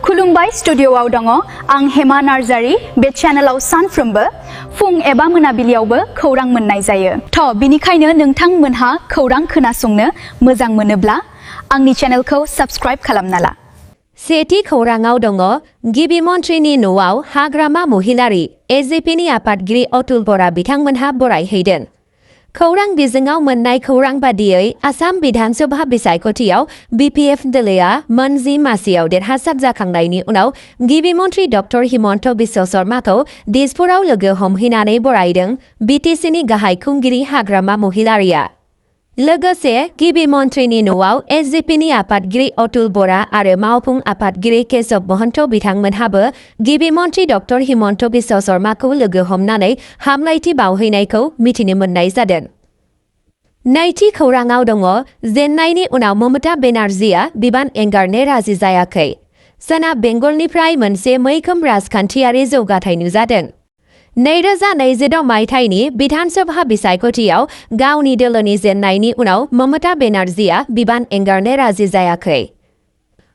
खुलुमबाय स्टुडिय'आव दङ आं हेमा नार्जारी बे चेनेलाव सानफ्रोमबो फुं एबा मोनाबिलियावबो खौरां मोननाय जायो। बिनिखायनो नोंथांमोनहा खौरां खोनासंनो मोजां मोनोब्ला आंनि चेनेलखौ साबस्क्राइब खालामना ला। सेथि खौराङाव दङ गिबि मन्थ्रिनि न'आव हाग्रामा महिलारी एजेपिनि आफादगिरि अतुल बरा बिथांमोनहा बरायहैदों। खौरां बिजोङाव मोननाय खौरां बादियै आसाम बिधानसभा बिसायख'थियाव बिपिएफ दोलोआ मोनजि मासियाव देरहासार जाखांनायनि उनाव गिबि मन्थ्रि डक्टर हिमन्त बिश्व शर्माखौ दिसपुराव लोगो हमहैनानै बरायदों बिटिसिनि गाहाय खुंगिरि हाग्रामा महिलारीआ। लोगोसे गिबि मन्थ्रिनि न'आव एसजिपिनि आफादगिरि अतुल बरा आरो मावफुं आफादगिरि केशव महन्त बिथांमोनहाबो गिबि मन्थ्रि डक्टर हिमन्त बिश्व शर्माखौ लोगो हमनानै हामलायथि बावहैनायखौ मिथिनो मोननाय जादों। नैथि खौराङाव दङ जेननायनि उनाव ममता बेनार्जीआ बिबान एंगारनो राजि जायाखै। सोनाब बेंगलनिफ्राय मोनसे मैखोम राजखान्थियारि जौगाथाय नुजादों। 2026 मायथाइनि बिधानसभा बिसायख'थियाव गावनि दोलोनि जेननायनि उनाव ममता बेनार्जीआ बिबान एंगारनो राजि जायाखै।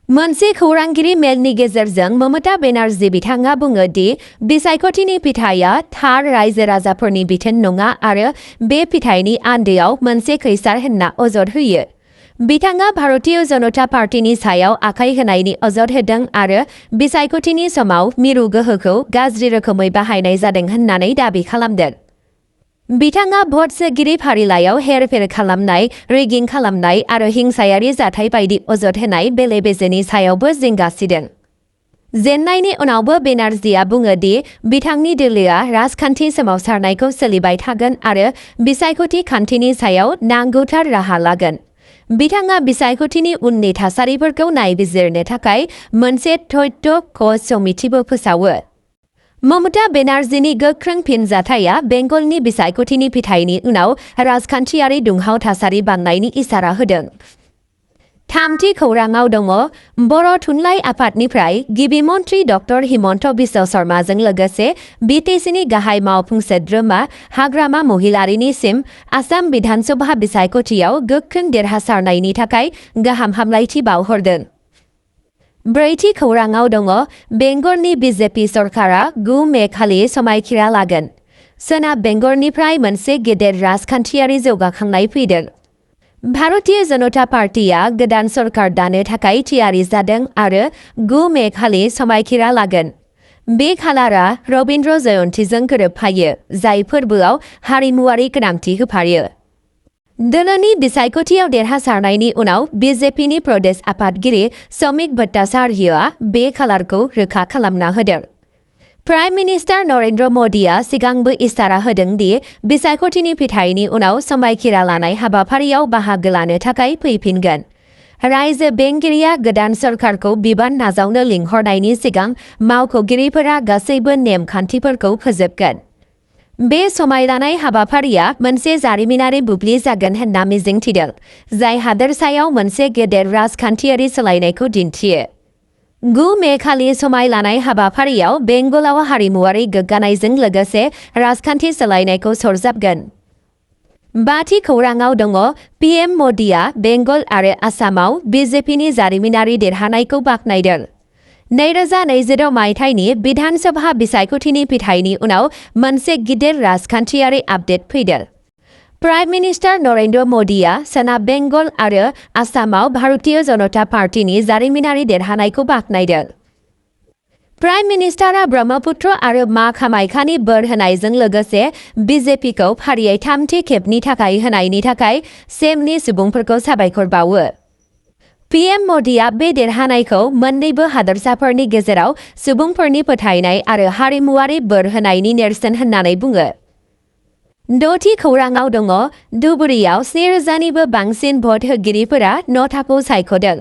मोनसे खौरांगिरि मेलनि गेजेरजों ममता बेनार्जी बिथाङा बुङो दि बिसायख'थिनि फिथाइया थार रायजो राजाफोरनि बिथोन नङा आरो बे फिथाइनि आन्दोआव मोनसे खैसार होनना अजद होयो। बिथाङा भारतीय जनता पार्टीनि सायाव आखाइ होनायनि अजद होदों आरो बिसायख'थिनि समाव मिरु गोहोखौ गाज्रि रोखोमै बाहायनाय जादों होननानै दाबि खालामदों। बिथाङा भट सोगिरि फारिलाइयाव हेरफेर खालामनाय, रिगिं खालामनाय आरो हिंसायारि जाथाय बायदि अजद होनाय बेले-बेजेनि सायावबो जिंगा सिदों। जेननायनि उनावबो बेनार्जीआ बुङो दि बिथांनि दोलोआ राजखान्थि सोमावसारनायखौ सोलिबाय थागोन आरो बिसायख'थि खान्थिनि सायाव नांगौथार राहा लागोन। बिथाङा बिसायख'थिनि उननि थासारिफोरखौ नायबिजिरनो थाखाय मोनसे तथ्य ख'ज समितिबो फोसावो। ममता बेनार्जीनि गोख्रों फिनजाथाया बेंगलनि बिसायख'थिनि फिथाइनि उनाव राजखान्थियारि दुंहाव थासारि बांनायनि इसारा होदों। थामथि खौराङाव दङ बर' थुनलाइ आफादनिफ्राय गिबि मन्थ्रि डक्टर हिमन्त बिश्व शर्माजों लोगोसे बिटिसिनि गाहाय मावफुं सोद्रोमा हाग्रामा महिलारीनिसिम आसाम बिधानसभा बिसायख'थियाव गोख्रों देरहासारनायनि थाखाय गाहाम हामलायथि बावहरदों। ब्रैथि खौराङाव दङ बेंगलनि बिजेपि सरकारा 9 मे खालि समायखिरा लागोन। सोनाब बेंगलनिफ्राय मोनसे गेदेर राजखान्थियारि जौगाखांनाय फैदों। भारतीय जनता पार्टीआ गोदान सरकार दानो थाखाय थियारि जादों आरो 9 मे खालि समायखिरा लागोन। बे खालारा रबीन्द्र जयन्तीजों गोरोबफायो, जाय फोरबोआव हारिमुआरि गोनांथि होफायो। दोलोनि बिसायख'थियाव देरहासारनायनि उनाव बिजेपिनि प्रदेश आफादगिरि सौमिक भट्टाचार्यआ बे खालारखौ रोखा खालामना होदों। प्राइम मिनिस्टार नरेंद्र मदिआ सिगांबो इसारा होदों दि बिसायख'थिनि फिथाइनि उनाव समायखिरा लानाय हाबाफारियाव बाहागो लानो थाखाय फैफिनगोन। रायजो बेंगिरिया गोदान सरकारखौ बिबान नाजावनो लिंहरनायनि सिगां मावख'गिरिफोरा गासैबो नेम-खान्थिफोरखौ फोजोबगोन। बे समायलानाय हाबाफारिया मोनसे जारिमिनारि बुब्लि जागोन होनना मिजिंथिदों, जाय हादोरसायाव मोनसे गेदेर राजखान्थियारि सोलायनायखौ दिन्थियो। 9 मे खालि समाय लानाय हाबाफारियाव बेंगलाव हारिमुआरि गोग्गानायजों लोगोसे राजखान्थि सोलायनायखौ सरजाबगोन। बाथि खौराङाव दङ पीएम मदिआ बेंगल आरो आसामाव बिजेपिनि जारिमिनारि देरहानायखौ बाख्नायदों। 2026 मायथाइनि बिधानसभा बिसायख'थिनि फिथाइनि उनाव मोनसे गिदिर राजखान्थियारि आपडेट फैदों। प्राइम मिनिस्टार नरेंद्र मदिआ सोनाब बेंगल आरो आसामाव भारतीय जनता पार्टीनि जारिमिनारि देरहानायखौ बाख्नायदों। प्राइम मिनिस्टारा ब्रह्मपुत्र आरो मा कामाख्यानि बोर होनायजों लोगोसे बिजेपिखौ फारियै थामथि खेबनि थाखाय होनायनि थाखाय सेमनि सुबुंफोरखौ साबायखर बावो। पीएम मदिआ बे देरहानायखौ मोन्नैबो हादोरसाफोरनि गेजेराव सुबुंफोरनि फोथायनाय आरो हारिमुआरि बोर होनायनि नेरसोन होननानै बुङो। द'थि खौराङाव दङ धुबुरीयाव 1000निबो बांसिन भट होगिरिफोरा न'टाखौ सायख'दों।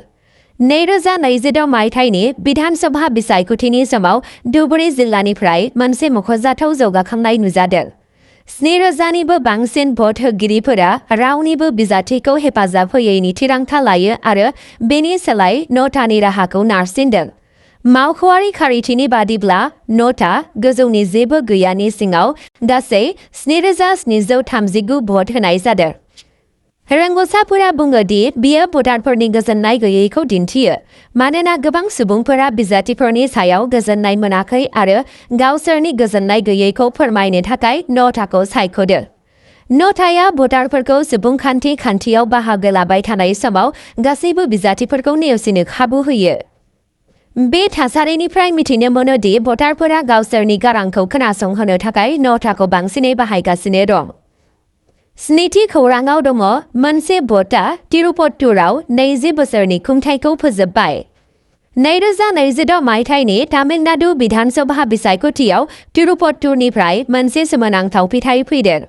2026 मायथाइनि बिधानसभा बिसायख'थिनि समाव धुबुरी जिल्लानिफ्राय मोनसे मख'जाथाव जौगाखांनाय नुजादों। 1000निबो बांसिन भट होगिरिफोरा रावनिबो बिजाथिखौ हेफाजाब होयैनि थिरांथा लायो आरो बेनि सोलाय न'टानि राहाखौ नारसिनदों। मावख'आरि खारिथिनि बादिब्ला न'टा गोजौनि जेबो गैयानि सिङाव गासै 7739 भट होनाय जादों। रोंग'साफोरा बुङो दि बियो भटारफोरनि गोजोननाय गैयैखौ दिन्थियो मानोना गोबां सुबुंफोरा बिजाथिफोरनि सायाव गोजोननाय मोनाखै आरो गावसोरनि गोजोननाय गैयैखौ फोरमायनो थाखाय न'टाखौ सायख'दों। न'टाया भटारफोरखौ सुबुंखान्थि खान्थियाव बाहागो लाबाय थानाय समाव गासैबो बिजाथिफोरखौ नेवसिनो खाबु होयो। बे थासारिनिफ्राय मिथिनो मोनो दि भटारफोरा गावसोरनि गारांखौ खोनासंहोनो थाखाय न'टाखौ बांसिनै बाहायगासिनो दं। स्निथि खौराङाव दङ मोनसे भटआ तिरुपत्तुराव 20 बोसोरनि खुंथायखौ फोजोबबाय। 2026 मायथाइनि तामिलनाडु विधानसभा बिसायख'थियाव तिरुपत्तुरनिफ्राय मोनसे सोमोनांथाव फिथाय फैदों।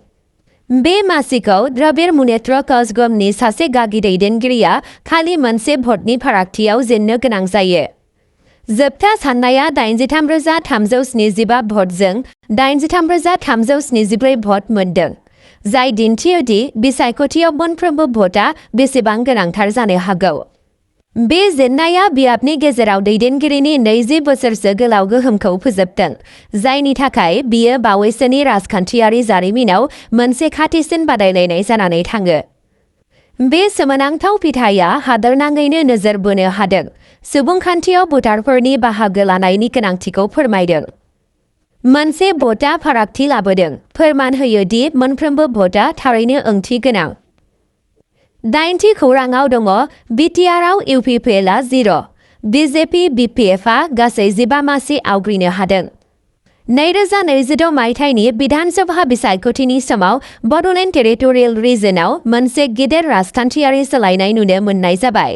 बे मासिखौ द्रविड़ मुनेत्र कझगमनि सासे गागि दैदेनगिरिया खालि मोनसे भटनि फारागथियाव जेननो गोनां जायो। जोबथा साननाया 83,375 भटजों 83,374 भट मोनदों, जाय दिन्थियो दि बिसायख'थियाव मोनफ्रोमबो भटआ बेसेबां गोनांथार जानो हागौ। बे जेननाया बियाबनि गेजेराव दैदेनगिरिनि 20 बोसोरसो गोलाव गोहोमखौ फोजोबदों, जायनि थाखाय बियो बावैसोनि राजखान्थियारि जारिमिनाव मोनसे खाथिसिन बादायलायनाय जानानै थाङो। बे सोमोनांथाव फिथाइया हादोरनाङैनो नोजोर बोनो हादों, सुबुंखान्थियाव भटारफोरनि बाहागो लानायनि गोनांथिखौ फोरमायदों। मोनसे भटआ फारागथि लाबोदों, फोरमान होयो दि मोनफ्रोमबो भटआ थारैनो ओंथि गोनां। 8थि खौराङाव दङ बिटिआरआव UPPLआ 0, BJP BPFआ गासै 15 मासि आवग्रिनो हादों। 2026 मायथाइनि विधानसभा बिसायख'थिनि समाव बड'लेण्ड टेरिटरियेल रिजनाव मोनसे गिदिर राजखान्थियारि सोलायनाय नुनो मोननाय जाबाय।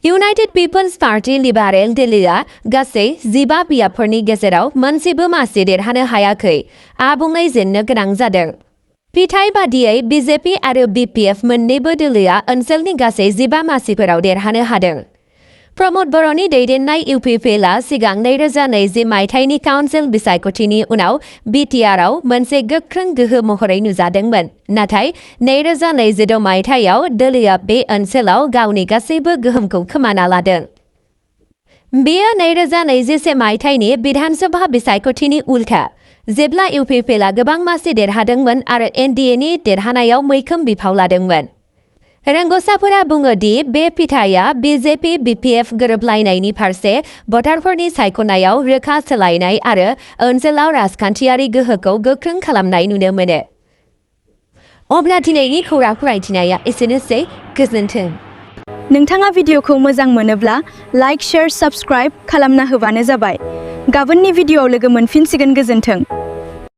इउनाइटेड पिपल्स पार्टी लिबारेल दिल्लीआ गासै 15 बियाबफोरनि गेजेराव मोनसेबो मासि देरहानो हायाखै, आबुङै जेननो गोनां जादों। फिथाय बादियै BJP आरो BPF मोन्नैबो दोलोआ ओनसोलनि गासै 15 मासिफोराव देरहानो हादों। प्रमद बर'नि दैदेननाय UPPLआ सिगां 2020 मायथाइनि काउन्सिल बिसायख'थिनि उनाव BTRआव मोनसे गोख्रों गोहो महरै नुजादोंमोन, नाथाय 2026 मायथाइयाव दोलोआ बे ओनसोलाव गावनि गासैबो गोहोमखौ खोमाना लादों। बेयो 2021 मायथाइनि विधानसभा बिसायख'थिनि उल्था, जेब्ला UPPLआ गोबां मासि देरहादोंमोन आरो NDAनि देरहानायाव मैखोम बिफाव लादोंमोन। रोंग'साफोरा बुङो दि बे फिथाइया BJP BPF गोरोबलायनायनि फारसे भटारफोरनि सायख'नायाव रोखा सोलायनाय आरो ओनसोलाव राजखान्थियारि गोहोखौ गोख्रों खालामनाय नुनो मोनो। अब्ला दिनैनि खौरां फरायथिनाया एसेनोसै, गोजोन्थों। नोंथाङा भिडिअखौ मोजां मोनोब्ला लाइक, शेयार, साबस्क्राइब खालामना होबानो जाबाय। गाबोननि भिडिअआव लोगो मोनफिनसिगोन, गोजोन्थों।